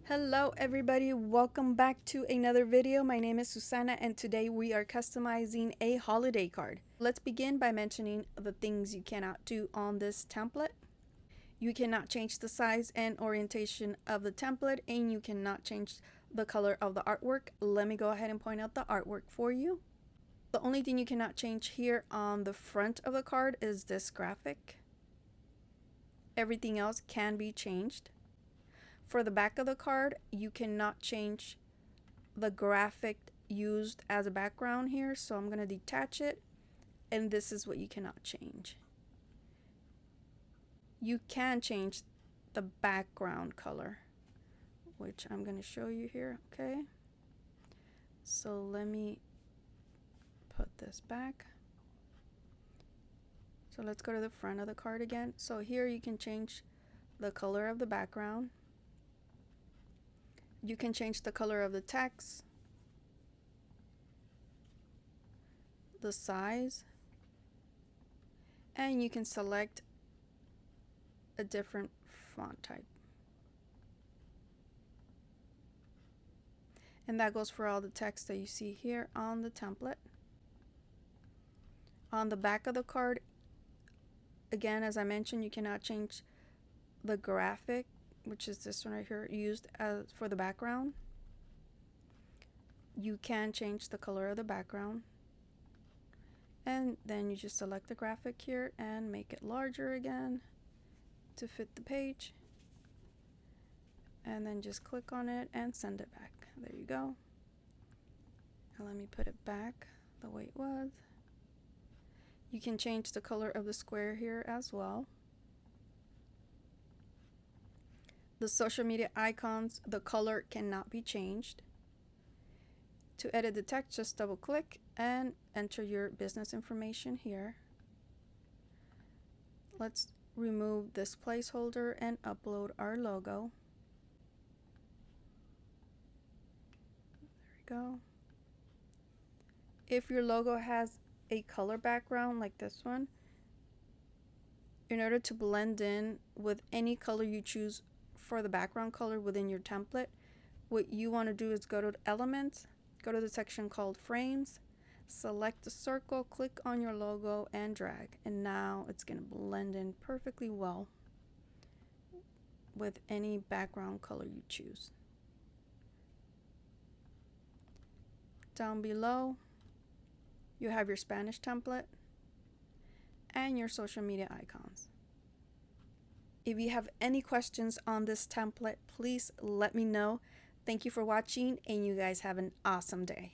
Hello everybody, welcome back to another video. My name is Susana and today we are customizing a holiday card. Let's begin by mentioning the things you cannot do on this template. You cannot change the size and orientation of the template, and you cannot change the color of the artwork. Let me go ahead and point out the artwork for you. The only thing you cannot change here on the front of the card is this graphic. Everything else can be changed. For the back of the card, you cannot change the graphic used as a background here, so I'm going to detach it, and this is what you cannot change. You can change the background color, which I'm going to show you here. Okay, so let me put this back. So let's go to the front of the card again. So here you can change the color of the background. You can change the color of the text, the size, and you can select a different font type. And that goes for all the text that you see here on the template. On the back of the card, again, as I mentioned, you cannot change the graphic, which is this one right here, used as for the background. You can change the color of the background, and then you just select the graphic here and make it larger again to fit the page, and then just click on it and send it back. There you go. Now let me put it back the way it was. You can change the color of the square here as well. The social media icons, the color cannot be changed. To edit the text, just double click and enter your business information here. Let's remove this placeholder and upload our logo. There we go. If your logo has a color background like this one, in order to blend in with any color you choose for the background color within your template, what you want to do is go to Elements, go to the section called Frames, select the circle, click on your logo and drag, and now it's going to blend in perfectly well with any background color you choose. Down below you have your Spanish template and your social media icons. If you have any questions on this template, please let me know. Thank you for watching, and you guys have an awesome day.